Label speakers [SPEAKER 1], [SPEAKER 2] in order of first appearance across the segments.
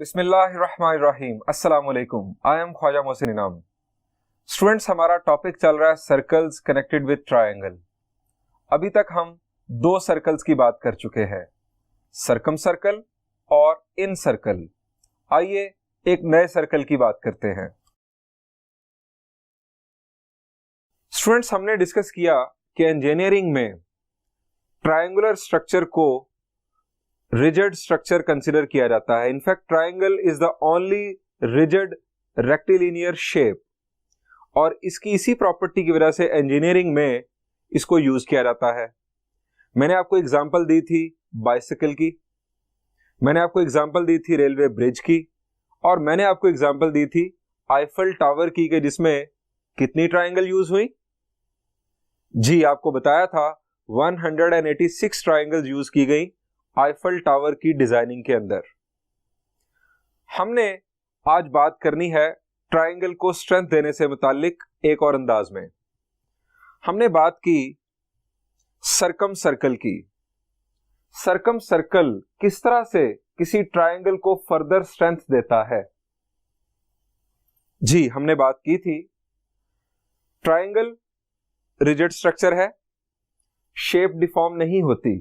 [SPEAKER 1] बिस्मिल्लाहिर्रहमानिर्रहीम। अस्सलाम वालेकुम। आई एम ख्वाजा मोहसिन इनाम। स्टूडेंट्स, हमारा टॉपिक चल रहा है सर्कल्स कनेक्टेड विद ट्रायंगल। अभी तक हम दो सर्कल्स की बात कर चुके हैं, सर्कम सर्कल और इन सर्कल। आइए एक नए सर्कल की बात करते हैं। स्टूडेंट्स, हमने डिस्कस किया कि इंजीनियरिंग में ट्रायंगुलर स्ट्रक्चर को रिजिड स्ट्रक्चर कंसिडर किया जाता है। In fact triangle is the only rigid rectilinear shape, और इसकी इसी प्रॉपर्टी की वजह से इंजीनियरिंग में इसको यूज किया जाता है। मैंने आपको एग्जांपल दी थी बाइसिकल की, मैंने आपको एग्जांपल दी थी रेलवे ब्रिज की, और मैंने आपको एग्जांपल दी थी आईफल टावर की, के जिसमें कितनी ट्रायंगल यूज हुई? जी, आपको बताया था 186 ट्रायंगल्स यूज की गई आईफल टावर की डिजाइनिंग के अंदर। हमने आज बात करनी है ट्रायंगल को स्ट्रेंथ देने से मुतालिक एक और अंदाज में। हमने बात की सर्कम सर्कल की। सर्कम सर्कल किस तरह से किसी ट्रायंगल को फर्दर स्ट्रेंथ देता है? जी, हमने बात की थी ट्रायंगल रिजिड स्ट्रक्चर है, शेप डिफॉर्म नहीं होती,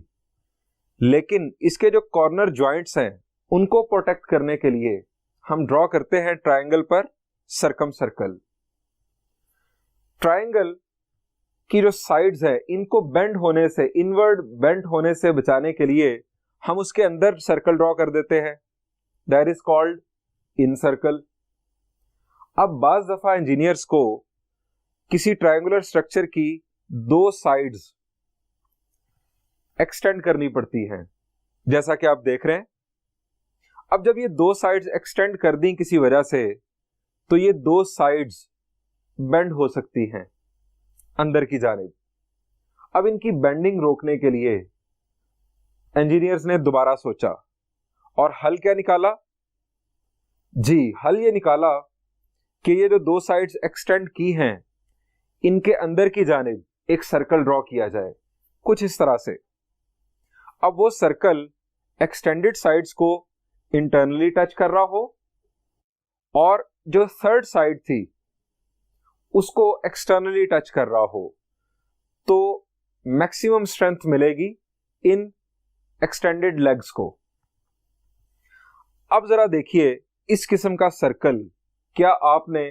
[SPEAKER 1] लेकिन इसके जो कॉर्नर जॉइंट्स हैं उनको प्रोटेक्ट करने के लिए हम ड्रॉ करते हैं ट्रायंगल पर सर्कम सर्कल। ट्रायंगल की जो साइड्स है इनको बेंड होने से, इनवर्ड बेंड होने से बचाने के लिए हम उसके अंदर सर्कल ड्रॉ कर देते हैं, that is called in circle. अब बाज दफा इंजीनियर्स को किसी ट्रायंगुलर स्ट्रक्चर की दो साइड्स एक्सटेंड करनी पड़ती हैं, जैसा कि आप देख रहे हैं। अब जब ये दो साइड्स एक्सटेंड कर दी किसी वजह से, तो ये दो साइड्स बेंड हो सकती हैं अंदर की जानिब। अब इनकी बेंडिंग रोकने के लिए इंजीनियर्स ने दोबारा सोचा और हल क्या निकाला? जी, हल ये निकाला कि ये जो दो साइड्स एक्सटेंड की हैं इनके अंदर की जानिब एक सर्कल ड्रॉ किया जाए, कुछ इस तरह से। अब वो सर्कल एक्सटेंडेड साइड्स को इंटरनली टच कर रहा हो और जो थर्ड साइड थी उसको एक्सटर्नली टच कर रहा हो, तो मैक्सिमम स्ट्रेंथ मिलेगी इन एक्सटेंडेड लेग्स को। अब जरा देखिए, इस किस्म का सर्कल क्या आपने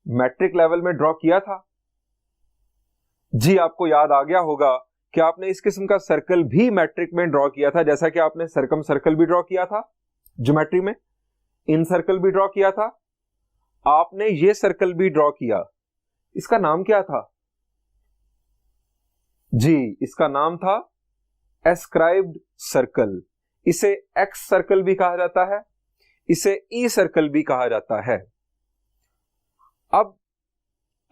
[SPEAKER 1] मैट्रिक लेवल में ड्रॉ किया था? जी, आपको याद आ गया होगा कि आपने इस किस्म का सर्कल भी मैट्रिक में ड्रॉ किया था, जैसा कि आपने सर्कम सर्कल भी ड्रॉ किया था ज्योमेट्री में, इन सर्कल भी ड्रॉ किया था, आपने ये सर्कल भी ड्रॉ किया। इसका नाम क्या था? जी, इसका नाम था एस्क्राइब्ड सर्कल। इसे एक्स सर्कल भी कहा जाता है, इसे ई सर्कल भी कहा जाता है। अब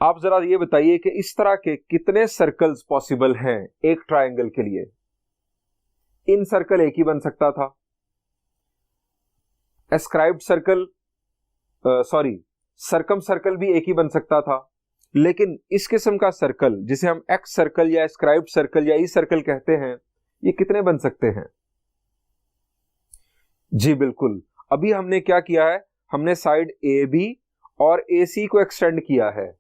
[SPEAKER 1] आप जरा ये बताइए कि इस तरह के कितने सर्कल्स पॉसिबल हैं एक ट्रायंगल के लिए? इन सर्कल एक ही बन सकता था, एस्क्राइब्ड सर्कल सर्कम सर्कल भी एक ही बन सकता था, लेकिन इस किस्म का सर्कल जिसे हम एक्स सर्कल या एस्क्राइब्ड सर्कल या ई सर्कल कहते हैं, ये कितने बन सकते हैं? जी बिल्कुल, अभी हमने क्या किया है, हमने साइड ए बी और ए सी को एक्सटेंड किया है।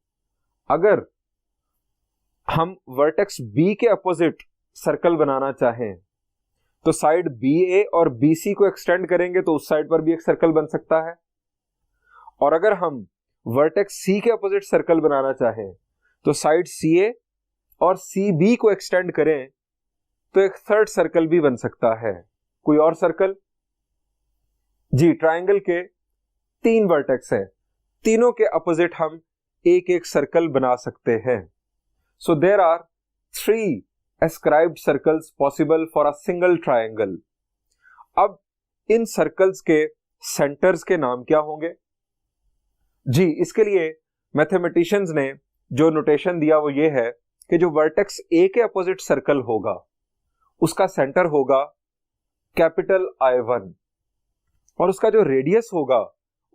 [SPEAKER 1] अगर हम वर्टेक्स बी के अपोजिट सर्कल बनाना चाहें तो साइड बी ए और बी सी को एक्सटेंड करेंगे तो उस साइड पर भी एक सर्कल बन सकता है। और अगर हम वर्टेक्स सी के अपोजिट सर्कल बनाना चाहें तो साइड सी ए और सी बी को एक्सटेंड करें तो एक थर्ड सर्कल भी बन सकता है। कोई और सर्कल? जी, ट्रायंगल के 3 वर्टेक्स हैं, तीनों के अपोजिट हम एक एक सर्कल बना सकते हैं। So there are 3 escribed circles possible for a single triangle. अब इन सर्कल्स के सेंटर्स के नाम क्या होंगे? जी, इसके लिए मैथमेटिशियंस ने जो नोटेशन दिया वो ये है कि जो वर्टेक्स ए के अपोजिट सर्कल होगा उसका सेंटर होगा कैपिटल I1 और उसका जो रेडियस होगा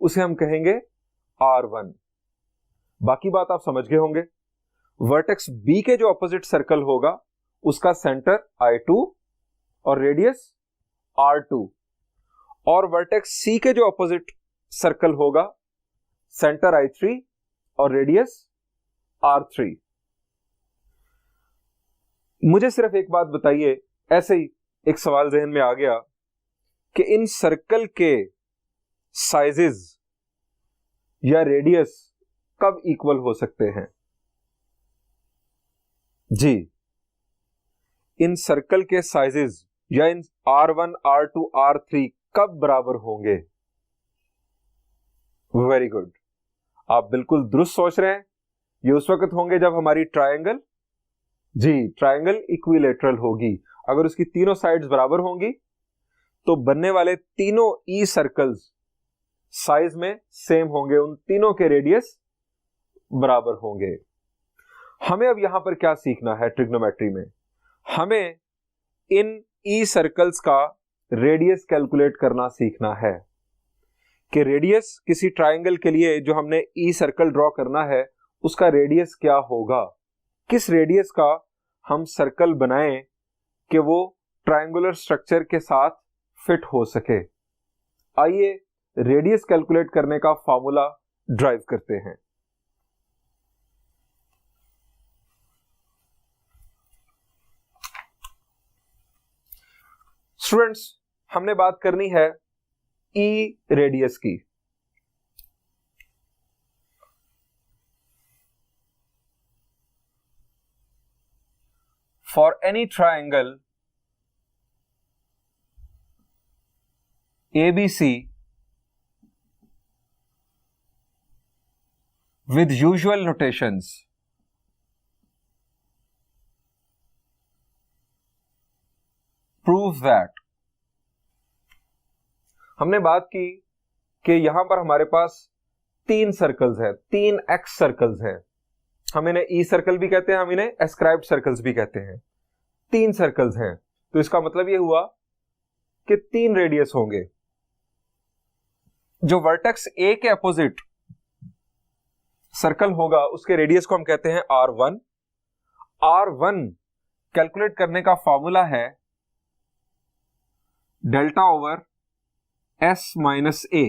[SPEAKER 1] उसे हम कहेंगे R1। बाकी बात आप समझ गए होंगे। वर्टेक्स बी के जो अपोजिट सर्कल होगा उसका सेंटर I2 और रेडियस R2, और वर्टेक्स सी के जो अपोजिट सर्कल होगा, सेंटर I3 और रेडियस R3। मुझे सिर्फ एक बात बताइए, ऐसे ही एक सवाल जहन में आ गया कि इन सर्कल के साइजेस या रेडियस कब इक्वल हो सकते हैं? जी, इन सर्कल के साइजेस या इन R1, R2, R3 कब बराबर होंगे? वेरी गुड, आप बिल्कुल दुरुस्त सोच रहे हैं। ये उस वक्त होंगे जब हमारी ट्रायंगल, जी, ट्रायंगल इक्विलेटरल होगी। अगर उसकी तीनों साइड्स बराबर होंगी तो बनने वाले तीनों ई सर्कल्स साइज में सेम होंगे, उन तीनों के रेडियस बराबर होंगे। हमें अब यहां पर क्या सीखना है ट्रिग्नोमेट्री में? हमें इन ई सर्कल्स का रेडियस कैलकुलेट करना सीखना है कि रेडियस किसी ट्रायंगल के लिए जो हमने ई सर्कल ड्रॉ करना है उसका रेडियस क्या होगा, किस रेडियस का हम सर्कल बनाएं कि वो ट्रायंगुलर स्ट्रक्चर के साथ फिट हो सके। आइए रेडियस कैलकुलेट करने का फॉर्मूला ड्राइव करते हैं। स्टूडेंट्स, हमने बात करनी है ई रेडियस की। For any triangle ABC with usual notations, prove that। हमने बात की कि यहां पर हमारे पास तीन सर्कल्स हैं, तीन एक्स सर्कल्स हैं। हम इन्हें ई सर्कल भी कहते हैं, हम इन्हें एस्क्राइब्ड सर्कल्स भी कहते हैं। तीन सर्कल्स हैं, तो इसका मतलब यह हुआ कि तीन रेडियस होंगे। जो वर्टेक्स ए के अपोजिट सर्कल होगा उसके रेडियस को हम कहते हैं R1। R1 कैलकुलेट करने का फॉर्मूला है delta over S minus A।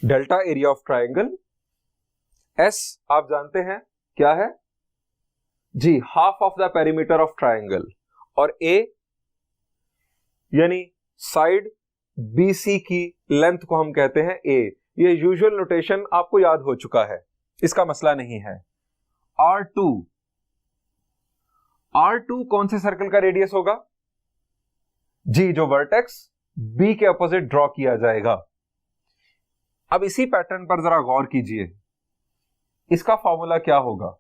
[SPEAKER 1] Delta area of triangle, S आप जानते हैं क्या है? जी, half of the perimeter of triangle, और A यानी साइड BC की लेंथ को हम कहते हैं A। ये यूजुअल नोटेशन आपको याद हो चुका है, इसका मसला नहीं है। R2 कौन से सर्कल का रेडियस होगा? जी, जो वर्टेक्स B के अपोजिट ड्रॉ किया जाएगा। अब इसी पैटर्न पर जरा गौर कीजिए, इसका फॉर्मूला क्या होगा?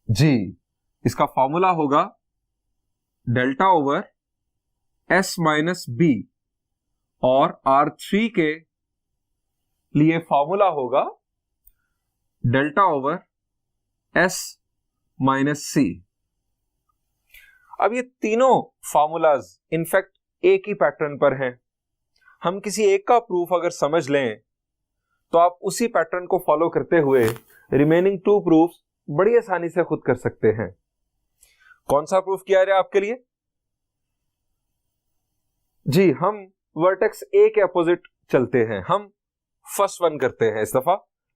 [SPEAKER 1] जी, इसका फॉर्मूला होगा delta over S minus B, और R3 के लिए फॉर्मूला होगा delta over S minus C। अब ये तीनों फॉर्मूलाज इनफैक्ट एक ही पैटर्न पर हैं। हम किसी एक का प्रूफ अगर समझ लें तो आप उसी पैटर्न को फॉलो करते हुए रिमेनिंग टू प्रूफ्स बड़ी आसानी से खुद कर सकते हैं। कौन सा प्रूफ किया जाए आपके लिए? जी, हम वर्टेक्स ए के अपोजिट चलते हैं। हम फर्स्ट वन करते हैं। इस दफा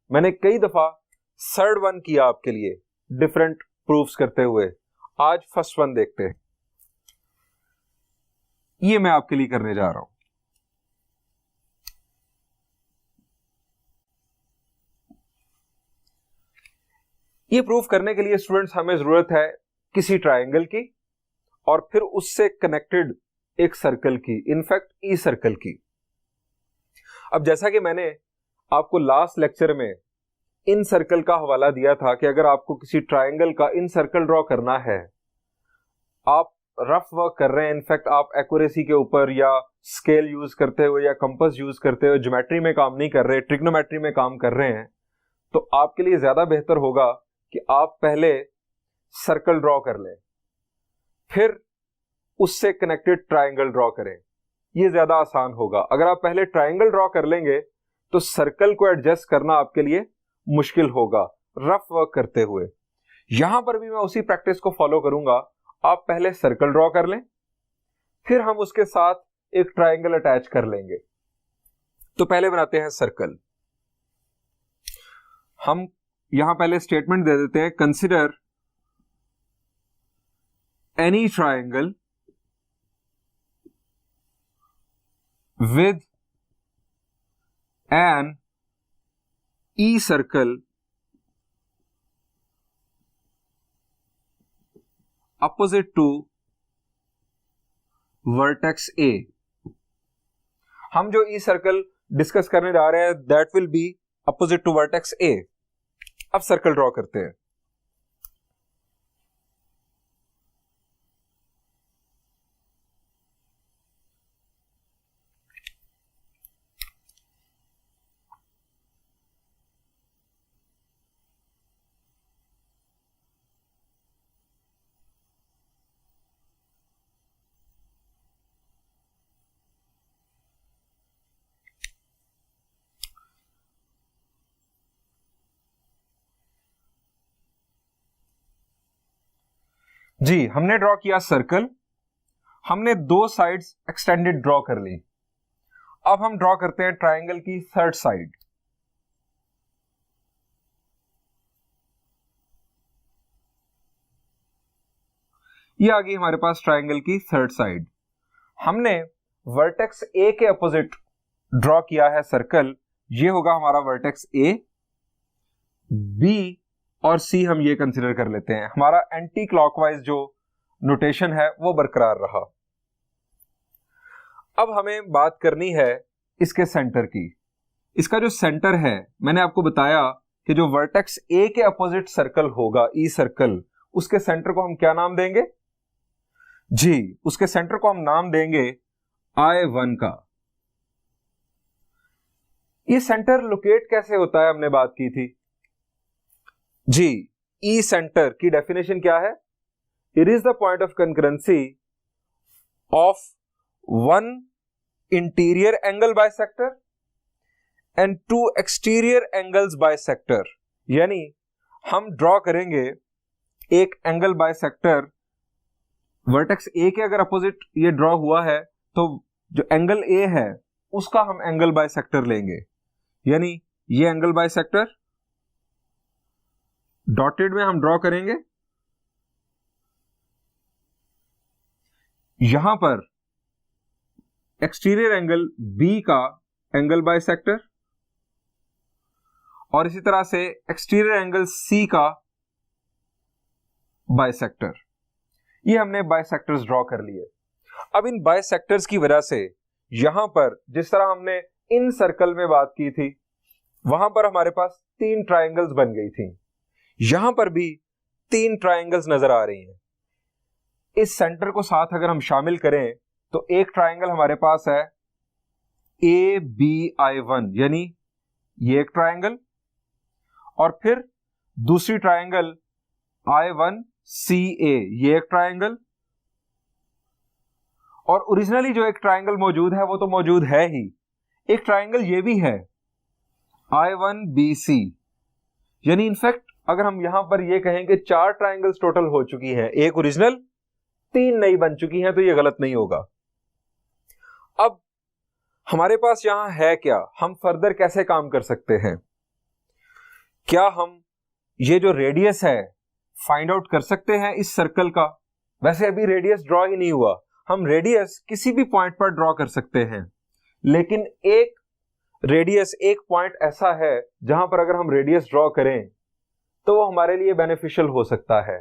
[SPEAKER 1] मैंने कई दफा थर्ड वन किया आपके लिए डिफरेंट प्रूफ्स करते हुए, आज फर्स्ट वन देखते हैं। ये मैं आपके लिए करने जा रहा हूं। ये प्रूफ करने के लिए स्टूडेंट्स हमें जरूरत है किसी ट्रायंगल की और फिर उससे कनेक्टेड एक सर्कल की, इनफैक्ट ई सर्कल की। अब जैसा कि मैंने आपको लास्ट लेक्चर में इन सर्कल का हवाला दिया था कि अगर आपको किसी ट्रायंगल का इन सर्कल ड्रॉ करना है, आप रफ वर्क कर रहे हैं, इनफैक्ट आप एक्यूरेसी के ऊपर या स्केल यूज करते हुए या कंपास यूज करते हुए ज्योमेट्री में काम नहीं कर रहे, ट्रिग्नोमेट्री में काम कर रहे हैं, तो आपके लिए ज्यादा बेहतर होगा कि आप पहले सर्कल ड्रॉ कर लें, फिर उससे कनेक्टेड ट्रायंगल ड्रॉ करें। यह ज्यादा आसान होगा। अगर आप पहले ट्रायंगल ड्रॉ कर लेंगे तो सर्कल को एडजस्ट करना आपके लिए मुश्किल होगा रफ वर्क करते हुए। यहां पर भी मैं उसी प्रैक्टिस को फॉलो करूंगा। आप पहले सर्कल ड्रॉ कर लें, फिर हम उसके साथ एक ट्राइंगल अटैच कर लेंगे। तो पहले बनाते हैं सर्कल। हम यहां पहले स्टेटमेंट दे देते हैं, consider any triangle with an e-circle opposite to vertex A। हम जो ई सर्कल डिस्कस करने जा रहे हैं that will be opposite to vertex A. अब सर्कल ड्रॉ करते हैं। जी, हमने ड्रॉ किया सर्कल, हमने दो साइड्स एक्सटेंडेड ड्रॉ कर ली। अब हम ड्रॉ करते हैं ट्राइंगल की थर्ड साइड। ये आ गई हमारे पास ट्राइंगल की थर्ड साइड। हमने वर्टेक्स ए के अपोजिट ड्रॉ किया है सर्कल, ये होगा हमारा वर्टेक्स ए। बी और सी हम ये कंसीडर कर लेते हैं। हमारा एंटी क्लॉकवाइज जो नोटेशन है वो बरकरार रहा। अब हमें बात करनी है इसके सेंटर की। इसका जो सेंटर है, मैंने आपको बताया कि जो वर्टेक्स ए के अपोजिट सर्कल होगा, ई सर्कल, उसके सेंटर को हम क्या नाम देंगे? जी, उसके सेंटर को हम नाम देंगे I1 का। ये सेंटर लोकेट कैसे होता है हमने बात की थी। जी, ई सेंटर की डेफिनेशन क्या है? It is the point of concurrency of one interior angle bisector and two exterior angles bisector. यानी हम ड्रॉ करेंगे एक एंगल बाइसेक्टर, वर्टेक्स ए के अगर अपोजिट ये ड्रॉ हुआ है तो जो एंगल ए है उसका हम एंगल बाइसेक्टर लेंगे। यानी ये एंगल बाइसेक्टर डॉटेड में हम ड्रॉ करेंगे। यहां पर एक्सटीरियर एंगल बी का एंगल बाइसेक्टर और इसी तरह से एक्सटीरियर एंगल सी का बाइसेक्टर। ये हमने बाइसेक्टर्स ड्रॉ कर लिए। अब इन बाइसेक्टर्स की वजह से यहां पर जिस तरह हमने इन सर्कल में बात की थी, वहां पर हमारे पास 3 ट्राइंगल्स बन गई थी। यहां पर भी 3 ट्राइंगल्स नजर आ रही हैं। इस सेंटर को साथ अगर हम शामिल करें तो एक ट्राइंगल हमारे पास है ABI1, यानी ये एक ट्राइंगल, और फिर दूसरी ट्राइंगल I1CA, ये एक ट्राइंगल, और ओरिजिनली जो एक ट्राइंगल मौजूद है वो तो मौजूद है ही, एक ट्राइंगल ये भी है I1BC। यानी इनफैक्ट अगर हम यहां पर ये कहें कि 4 ट्राइंगल्स टोटल हो चुकी हैं, एक ओरिजिनल, 3 नई बन चुकी हैं, तो ये गलत नहीं होगा। अब हमारे पास यहां है क्या, हम फर्दर कैसे काम कर सकते हैं? क्या हम ये जो रेडियस है फाइंड आउट कर सकते हैं इस सर्कल का? वैसे अभी रेडियस ड्रॉ ही नहीं हुआ, हम रेडियस किसी भी पॉइंट पर ड्रॉ कर सकते हैं, लेकिन एक रेडियस, एक पॉइंट ऐसा है जहां पर अगर हम रेडियस ड्रॉ करें तो वो हमारे लिए बेनिफिशियल हो सकता है।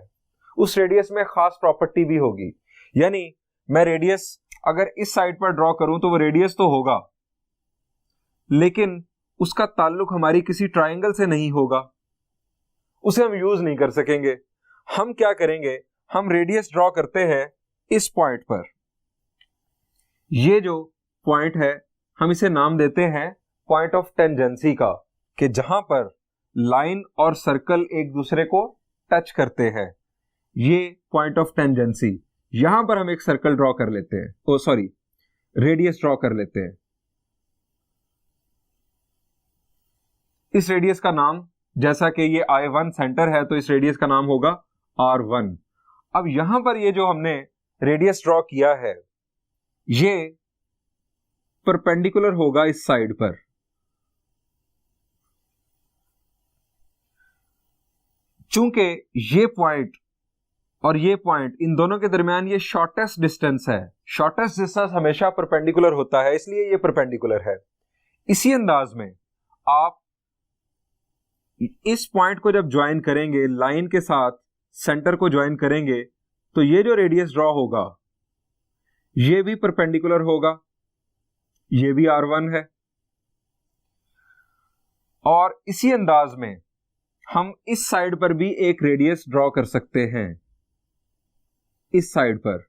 [SPEAKER 1] उस रेडियस में खास प्रॉपर्टी भी होगी। यानी मैं रेडियस अगर इस साइड पर ड्रॉ करूं तो वो रेडियस तो होगा, लेकिन उसका ताल्लुक हमारी किसी ट्राइंगल से नहीं होगा, उसे हम यूज नहीं कर सकेंगे। हम क्या करेंगे, हम रेडियस ड्रॉ करते हैं इस पॉइंट पर। ये जो पॉइंट है हम इसे नाम देते हैं पॉइंट ऑफ टेंजेंसी का, कि जहां पर लाइन और सर्कल एक दूसरे को टच करते हैं, ये पॉइंट ऑफ टेंजेंसी। यहां पर हम एक सर्कल ड्रॉ कर लेते हैं, रेडियस ड्रॉ कर लेते हैं। इस रेडियस का नाम, जैसा कि ये I1 सेंटर है तो इस रेडियस का नाम होगा R1। अब यहां पर ये जो हमने रेडियस ड्रॉ किया है, ये परपेंडिकुलर होगा इस साइड पर। चूंकि ये पॉइंट और ये पॉइंट, इन दोनों के दरमियान ये शॉर्टेस्ट डिस्टेंस है, शॉर्टेस्ट डिस्टेंस हमेशा परपेंडिकुलर होता है, इसलिए ये परपेंडिकुलर है। इसी अंदाज में आप इस पॉइंट को जब ज्वाइन करेंगे, लाइन के साथ सेंटर को ज्वाइन करेंगे, तो ये जो रेडियस ड्रॉ होगा ये भी परपेंडिकुलर होगा, ये भी R1 है। और इसी अंदाज में हम इस साइड पर भी एक रेडियस ड्रॉ कर सकते हैं। इस साइड पर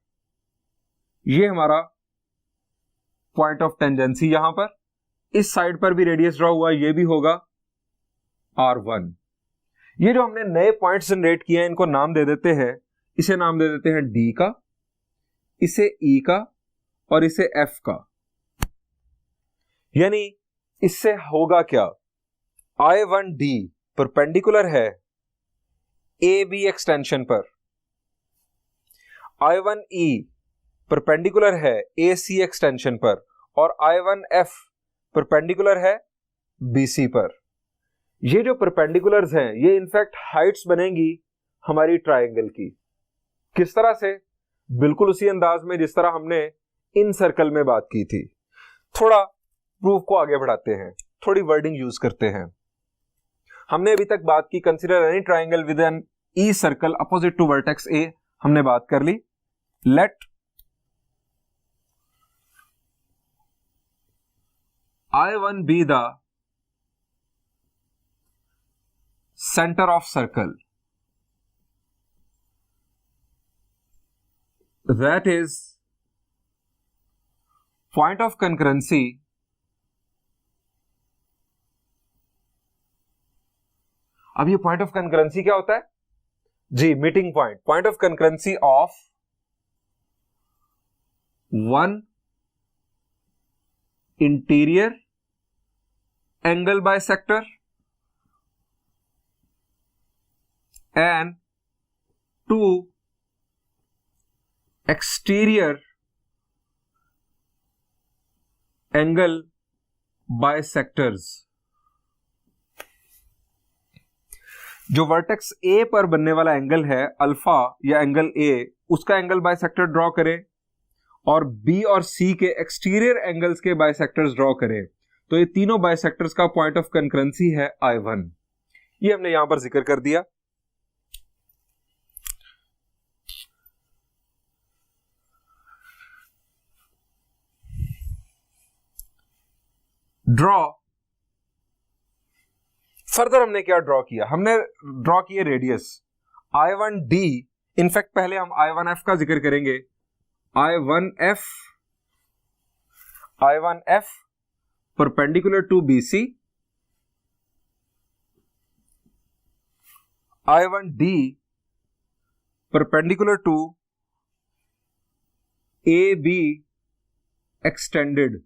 [SPEAKER 1] ये हमारा पॉइंट ऑफ टेंजेंसी, यहां पर इस साइड पर भी रेडियस ड्रॉ हुआ, ये भी होगा R1। ये जो हमने नए पॉइंट्स जनरेट किए हैं, इनको नाम दे देते हैं, इसे नाम दे देते हैं D का, इसे E का और इसे F का। यानी इससे होगा क्या, I1D परपेंडिकुलर है AB एक्सटेंशन पर, I1E परपेंडिकुलर है AC एक्सटेंशन पर, और I1F परपेंडिकुलर है BC पर। ये जो परपेंडिकुलर्स हैं ये इनफैक्ट हाइट्स बनेंगी हमारी ट्रायंगल की। किस तरह से? बिल्कुल उसी अंदाज में जिस तरह हमने इन सर्कल में बात की थी। थोड़ा प्रूफ को आगे बढ़ाते हैं, थोड़ी वर्डिंग यूज करते हैं। हमने अभी तक बात की consider any triangle with an E circle opposite to vertex A, हमने बात कर ली। Let I1 be the center of circle, that is point of concurrency अब ये पॉइंट ऑफ कंकरेंसी क्या होता है जी? Meeting point, point of concurrency of one interior angle bisector and two exterior angle bisectors। जो वर्टेक्स ए पर बनने वाला एंगल है अल्फा या एंगल ए, उसका एंगल बाइसेक्टर ड्रॉ करें, और बी और सी के एक्सटीरियर एंगल्स के बाइसेक्टर्स ड्रॉ करें। तो ये तीनों बाइसेक्टर्स का पॉइंट ऑफ कंकरेंसी है I1। ये हमने यहां पर जिक्र कर दिया। ड्रॉ फर्दर हमने क्या ड्रॉ किया? हमने ड्रॉ किए रेडियस I1D। इनफैक्ट पहले हम I1F का जिक्र करेंगे। I1F perpendicular to BC, I1D perpendicular to AB extended.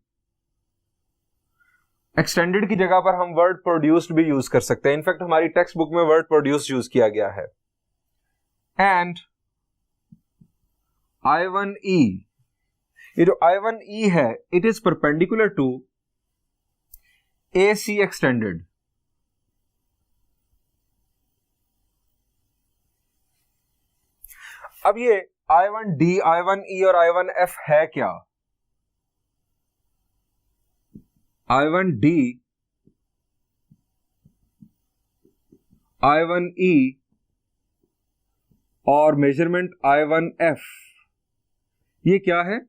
[SPEAKER 1] Extended की जगह पर हम वर्ड प्रोड्यूस्ड भी यूज कर सकते हैं, इनफैक्ट हमारी टेक्स्ट बुक में वर्ड प्रोड्यूस्ड यूज किया गया है। एंड I1E, ये जो I1E है it is perpendicular to AC extended. अब ये I1D, I1E और I1F है क्या? I1D, I1E और मेजरमेंट I1F, ये क्या है?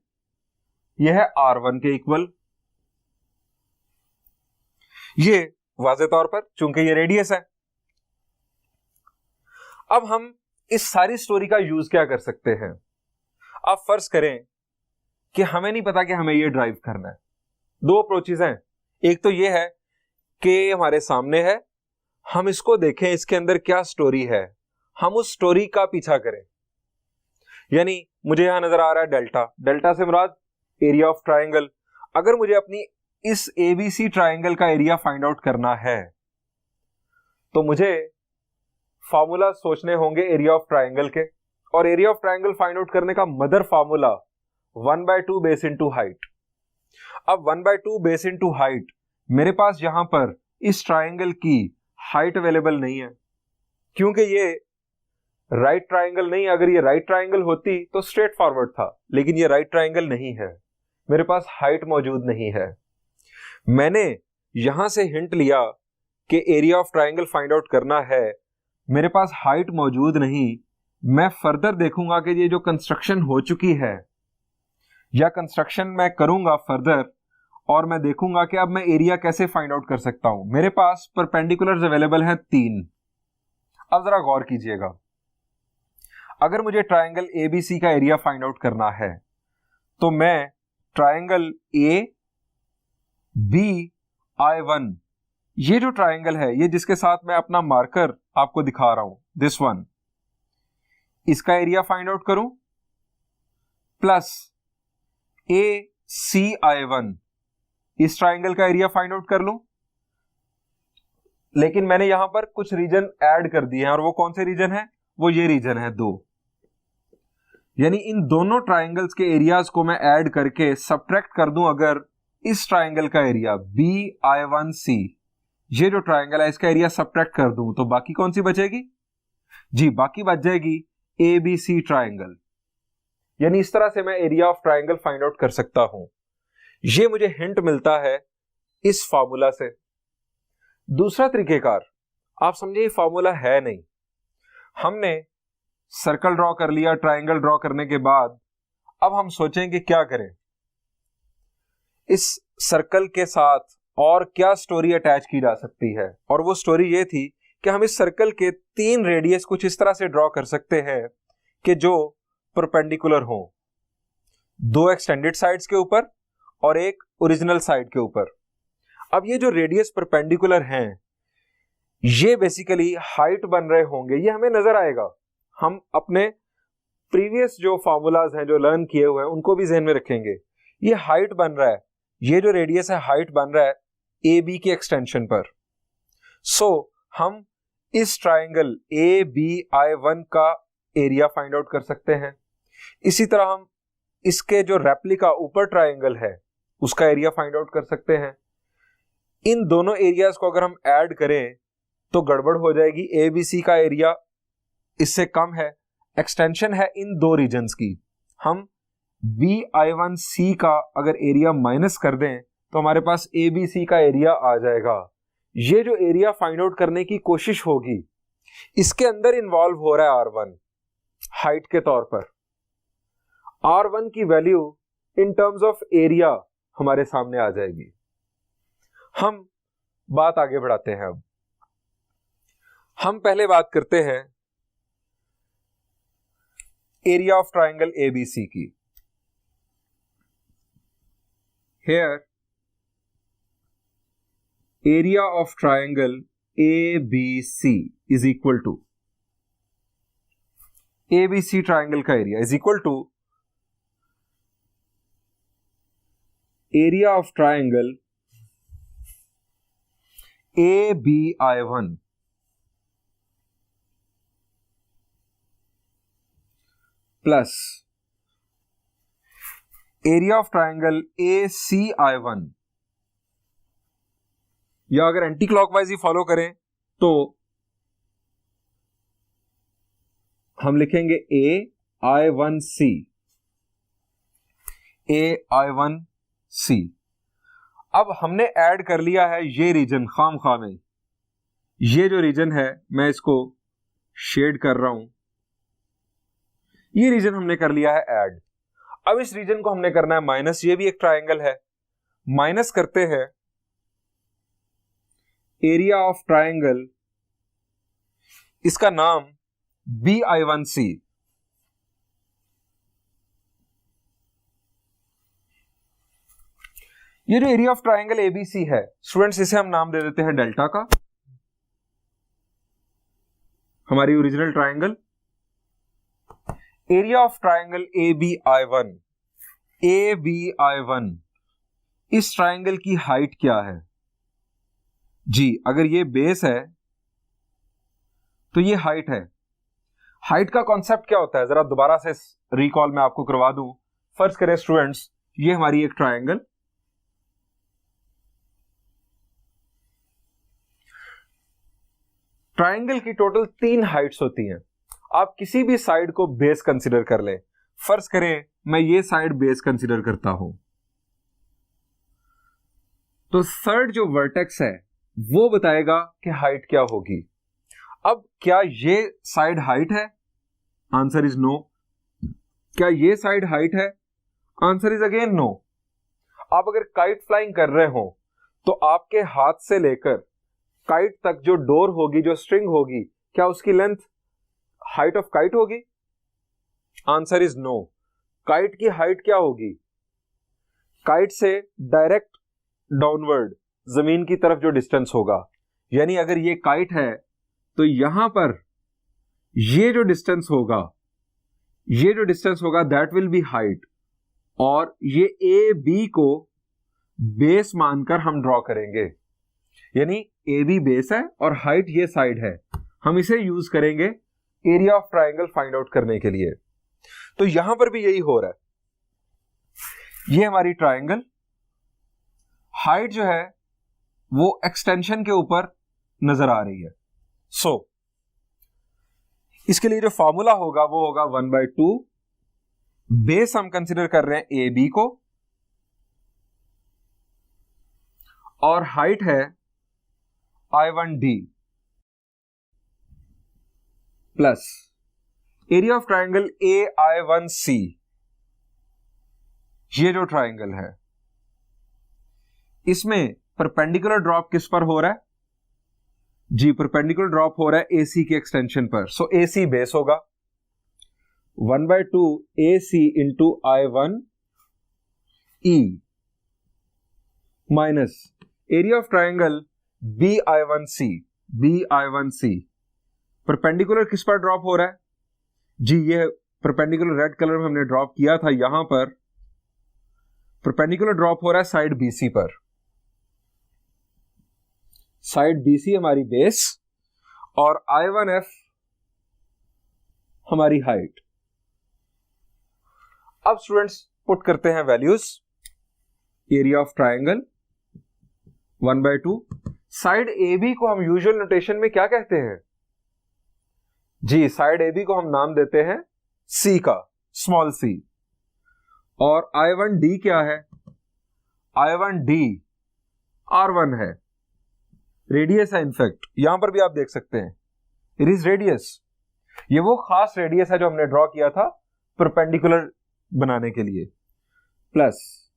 [SPEAKER 1] ये है R1 के इक्वल। ये वाज़े तौर पर चूंकि ये रेडियस है। अब हम इस सारी स्टोरी का यूज क्या कर सकते हैं? आप फर्ज करें कि हमें नहीं पता कि हमें ये ड्राइव करना है। दो अप्रोचेस हैं। एक तो ये है कि हमारे सामने है, हम इसको देखें इसके अंदर क्या स्टोरी है, हम उस स्टोरी का पीछा करें। यानी मुझे यहां नजर आ रहा है डेल्टा, डेल्टा से मुराद एरिया ऑफ ट्रायंगल। अगर मुझे अपनी इस ABC ट्रायंगल का एरिया फाइंड आउट करना है तो मुझे फार्मूला सोचने होंगे एरिया ऑफ ट्रायंगल के, और area of triangle find out करने का mother formula 1/2 base into height. अब 1/2 बेस इनटू हाइट, मेरे पास यहां पर इस ट्राइंगल की हाइट अवेलेबल नहीं है, क्योंकि ये राइट ट्राइंगल नहीं। अगर ये राइट ट्राइंगल होती तो स्ट्रेट फॉरवर्ड था, लेकिन ये राइट ट्राइंगल नहीं है, मेरे पास हाइट मौजूद नहीं है। मैंने यहां से हिंट लिया कि area of triangle find out करना है, मेरे पास हाइट मौजूद नहीं। मैं फर्दर देखूंगा कि ये जो कंस्ट्रक्शन हो चुकी है या कंस्ट्रक्शन मैं करूंगा फर्दर, और मैं देखूंगा कि अब मैं एरिया कैसे फाइंड आउट कर सकता हूं। मेरे पास परपेंडिकुलर्स अवेलेबल हैं 3। अब जरा गौर कीजिएगा, अगर मुझे ट्राइंगल एबीसी का एरिया फाइंड आउट करना है तो मैं ट्राइंगल ए बी I1, ये जो ट्राइंगल है, ये जिसके साथ मैं अपना मार्कर आपको दिखा रहा हूं, दिस वन, इसका एरिया फाइंड आउट करूं, प्लस ACI1, इस ट्राइंगल का एरिया फाइंड आउट कर लूं। लेकिन मैंने यहां पर कुछ रीजन ऐड कर दिए हैं, और वो कौन से रीजन है? वो ये रीजन है 2। यानी इन दोनों ट्राइंगल्स के एरियाज को मैं ऐड करके सब्ट्रैक्ट कर दूं। अगर इस ट्राइंगल का एरिया BI1C, ये जो ट्राइंगल है, इसका एरिया सब्ट्रैक्ट कर दूं, तो बाकी कौन सी बचेगी? जी, बाकी बच जाएगी ABC ट्राइंगल। यानी इस तरह से मैं area of triangle find out कर सकता हूं। ये मुझे हिंट मिलता है इस फॉर्मूला से। दूसरा तरीकेकार, आप समझिए फॉर्मूला है नहीं, हमने सर्कल ड्रॉ कर लिया, ट्राइंगल ड्रॉ करने के बाद अब हम सोचेंगे क्या करें, इस सर्कल के साथ और क्या स्टोरी अटैच की जा सकती है। और वो स्टोरी ये थी कि हम इस सर्कल के 3 रेडियस कुछ इस तरह से ड्रॉ कर सकते हैं कि जो परपेंडिकुलर हो, 2 एक्सटेंडेड साइड्स के ऊपर और एक ओरिजिनल साइड के ऊपर। अब ये जो रेडियस परपेंडिकुलर हैं, ये बेसिकली हाइट बन रहे होंगे, ये हमें नजर आएगा। हम अपने प्रीवियस जो फॉर्मूलाज हैं, जो लर्न किए हुए हैं, उनको भी ध्यान में रखेंगे। ये हाइट बन रहा है, ये जो रेडियस है हाइट बन रहा है AB के एक्सटेंशन पर। सो हम इस ट्राइंगल ABI1 का एरिया फाइंड आउट कर सकते हैं। इसी तरह हम इसके जो रेप्लिका ऊपर ट्राइंगल है, उसका एरिया फाइंड आउट कर सकते हैं। इन दोनों एरियाज को अगर हम ऐड करें तो गड़बड़ हो जाएगी। ABC का एरिया इससे कम है, एक्सटेंशन है इन 2 रीजन्स की। हम BI1C का अगर एरिया माइनस कर दें तो हमारे पास ABC का एरिया आ जाएगा। ये जो एरिया फाइंड आउट करने की कोशिश होगी, इसके अंदर इन्वॉल्व हो रहा है R1 हाइट के तौर पर। R1 की value in terms of area हमारे सामने आ जाएगी। हम बात आगे बढ़ाते हैं। अब हम पहले बात करते हैं एरिया ऑफ ट्राइंगल ABC की। Here area of triangle ABC is equal to, ABC triangle का area is equal to area of triangle ABI1 plus area of triangle ACI1, या अगर एंटी क्लॉकवाइज ही फॉलो करें तो हम लिखेंगे AI1C, AI1C। अब हमने ऐड कर लिया है ये रीजन खामखा में, ये जो रीजन है मैं इसको शेड कर रहा हूं, ये रीजन हमने कर लिया है ऐड। अब इस रीजन को हमने करना है माइनस, ये भी एक ट्राइंगल है, माइनस करते हैं एरिया ऑफ ट्राइंगल, इसका नाम BI1C। ये जो एरिया ऑफ ट्राइंगल ABC है स्टूडेंट्स, इसे हम नाम दे देते हैं डेल्टा का, हमारी original triangle. Area of triangle ABI1, इस ट्राइंगल की हाइट क्या है? जी, अगर ये बेस है तो ये हाइट है। हाइट का कॉन्सेप्ट क्या होता है, जरा दोबारा से रिकॉल मैं आपको करवा दूं। फर्ज करें स्टूडेंट्स, ये हमारी एक ट्रायंगल, ट्रायंगल की टोटल 3 हाइट्स होती हैं। आप किसी भी साइड को बेस कंसीडर कर लें। फर्ज करें मैं ये साइड बेस कंसीडर करता हूं, तो थर्ड जो वर्टेक्स है वो बताएगा कि हाइट क्या होगी। अब क्या ये साइड हाइट है? Answer is no. क्या ये साइड हाइट है? Answer is again no. आप अगर काइट फ्लाइंग कर रहे हो तो आपके हाथ से लेकर काइट तक जो डोर होगी, जो स्ट्रिंग होगी, क्या उसकी लेंथ हाइट ऑफ काइट होगी? Answer is no. काइट की हाइट क्या होगी? काइट से डायरेक्ट डाउनवर्ड जमीन की तरफ जो डिस्टेंस होगा, यानी अगर ये काइट है तो यहां पर ये जो डिस्टेंस होगा दैट विल बी हाइट, और ये ए बी को बेस मानकर हम ड्रॉ करेंगे। यानी ए बी बेस है और हाइट ये साइड है। हम इसे यूज करेंगे area of triangle find out करने के लिए। तो यहां पर भी यही हो रहा है। ये हमारी ट्रायंगल, हाइट जो है वो एक्सटेंशन के ऊपर नजर आ रही है। सो इसके लिए जो फॉर्मूला होगा वो होगा 1/2। बेस हम कंसीडर कर रहे हैं ए बी को, और हाइट है I1D plus area of triangle AI1C। ये जो ट्रायंगल है इसमें परपेंडिकुलर ड्रॉप किस पर हो रहा है? जी, परपेंडिकुलर ड्रॉप हो रहा है AC के एक्सटेंशन पर। सो AC बेस होगा 1/2 AC into I1E minus area of triangle BI1C। Perpendicular किस पर ड्रॉप हो रहा है? जी, ये परपेंडिकुलर रेड कलर में हमने ड्रॉप किया था, यहां पर परपेंडिकुलर ड्रॉप हो रहा है साइड BC पर। साइड BC हमारी बेस और I1F हमारी हाइट। अब स्टूडेंट्स पुट करते हैं values. Area of triangle 1/2। Side AB को हम यूजुअल नोटेशन में क्या कहते हैं? जी, साइड AB को हम नाम देते हैं C का, स्मॉल c। और I1D क्या है? I1D R1 है, रेडियस है। इनफैक्ट यहां पर भी आप देख सकते हैं इट इज रेडियस। ये वो खास रेडियस है जो हमने ड्रॉ किया था परपेंडिकुलर बनाने के लिए। Plus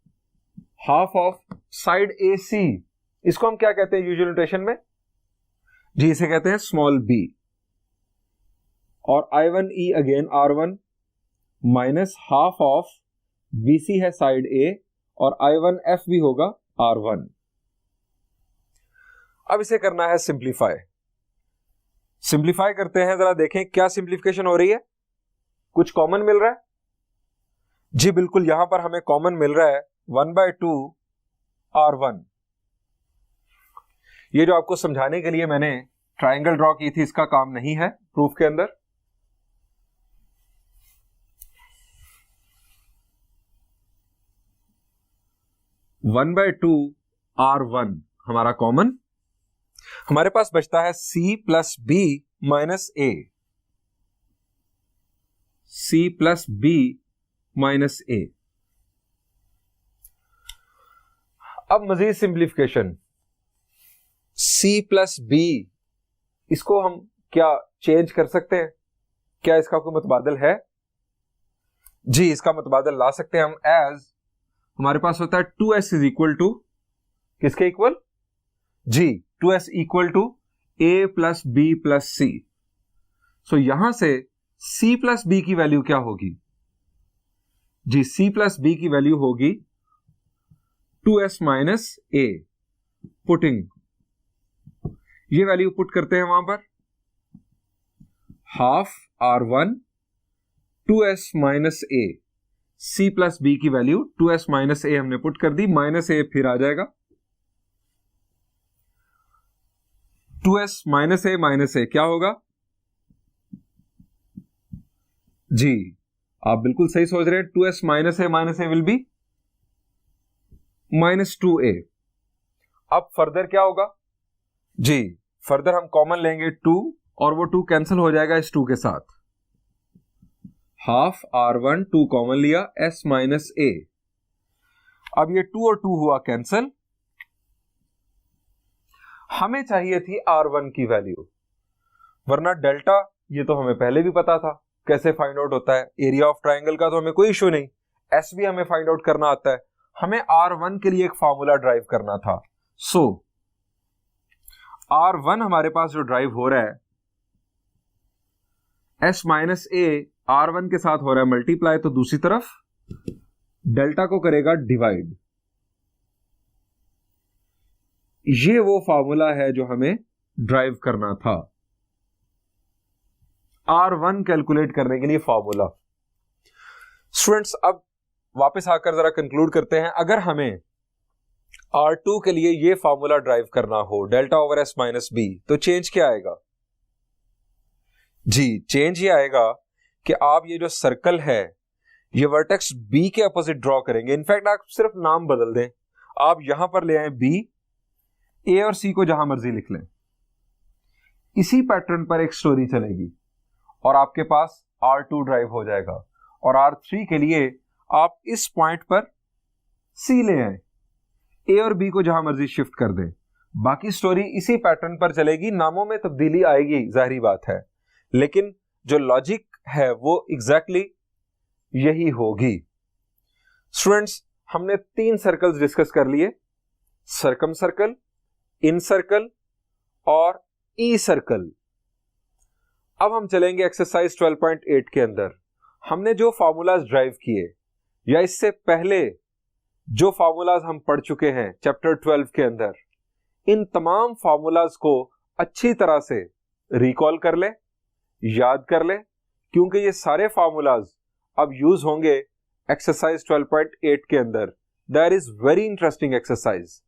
[SPEAKER 1] half of side AC, इसको हम क्या कहते हैं यूजुअल नोटेशन में? जी, इसे कहते हैं स्मॉल b। और I1E again R1 minus half of BC है साइड A, और I1F भी होगा R1। अब इसे करना है सिंप्लीफाई। सिंप्लीफाई करते हैं, जरा देखें क्या सिंप्लीफिकेशन हो रही है। कुछ कॉमन मिल रहा है? जी बिल्कुल, यहां पर हमें कॉमन मिल रहा है 1/2 R1। ये जो आपको समझाने के लिए मैंने ट्रायंगल ड्रॉ की थी, इसका काम नहीं है प्रूफ के अंदर। वन बाय टू R1 हमारा कॉमन। हमारे पास बचता है C plus B minus A। C plus B minus A। अब मजीद सिंप्लीफिकेशन, C प्लस B, इसको हम क्या चेंज कर सकते हैं? क्या इसका कोई मुतबादल है? जी, इसका मुतबादल ला सकते हैं हम। एज हमारे पास होता है 2s इज इक्वल टू किसके इक्वल? जी, 2s equal to A plus B plus C। So यहां से C प्लस B की वैल्यू क्या होगी? जी, C प्लस B की वैल्यू होगी 2s माइनस A। पुटिंग ये वैल्यू पुट करते हैं वहां पर, half R1 2s minus A। C plus B की वैल्यू 2s माइनस A हमने पुट कर दी, माइनस A फिर आ जाएगा। 2s माइनस A क्या होगा? जी, आप बिल्कुल सही सोच रहे हैं, 2s minus A will be -2a। अब फर्दर क्या होगा जी, फर्दर हम कॉमन लेंगे 2 और वो 2 कैंसिल हो जाएगा इस 2 के साथ, हाफ r1 2 कॉमन लिया, s माइनस a। अब ये 2 और 2 हुआ कैंसिल, हमें चाहिए थी r1 की वैल्यू, वरना डेल्टा ये तो हमें पहले भी पता था कैसे फाइंड आउट होता है, एरिया ऑफ ट्राइंगल का तो हमें कोई इश्यू नहीं, एस भी हमें फाइंड आउट करना आता है, हमें r1 के लिए एक फॉर्मूला ड्राइव करना था। सो r1 हमारे पास जो ड्राइव हो रहा है, s माइनस a r1 के साथ हो रहा है मल्टीप्लाई, तो दूसरी तरफ डेल्टा को करेगा डिवाइड। ये वो फॉर्मूला है जो हमें ड्राइव करना था, R1 कैलकुलेट करने के लिए फॉर्मूला। स्टूडेंट्स अब वापस आकर जरा कंक्लूड करते हैं, अगर हमें R2 के लिए ये फॉर्मूला ड्राइव करना हो delta over s minus B, तो चेंज क्या आएगा जी, चेंज ये आएगा कि आप ये जो सर्कल है ये वर्टेक्स B के अपोजिट ड्रॉ करेंगे। इनफैक्ट आप सिर्फ नाम बदल दें, आप यहां पर ले आए B, A और C को जहां मर्जी लिख लें, इसी पैटर्न पर एक स्टोरी चलेगी और आपके पास R2 ड्राइव हो जाएगा, और R3 के लिए आप इस पॉइंट पर C ले आए, A और B को जहां मर्जी शिफ्ट कर दें, बाकी स्टोरी इसी पैटर्न पर चलेगी। नामों में तब्दीली आएगी, जाहिर बात है, लेकिन जो लॉजिक है वो एग्जैक्टली यही होगी। स्टूडेंट्स हमने 3 सर्कल्स डिस्कस कर लिए, सर्कम सर्कल, इन सर्कल और ई सर्कल। अब हम चलेंगे एक्सरसाइज 12.8 के अंदर। हमने जो फार्मूलाज ड्राइव किए या इससे पहले जो फार्मूलाज हम पढ़ चुके हैं चैप्टर 12 के अंदर, इन तमाम फार्मूलाज को अच्छी तरह से रिकॉल कर ले, याद कर ले, क्योंकि ये सारे फार्मूलाज अब यूज होंगे एक्सरसाइज 12.8 के अंदर। That is very interesting exercise.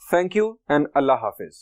[SPEAKER 1] Thank you and Allah Hafiz.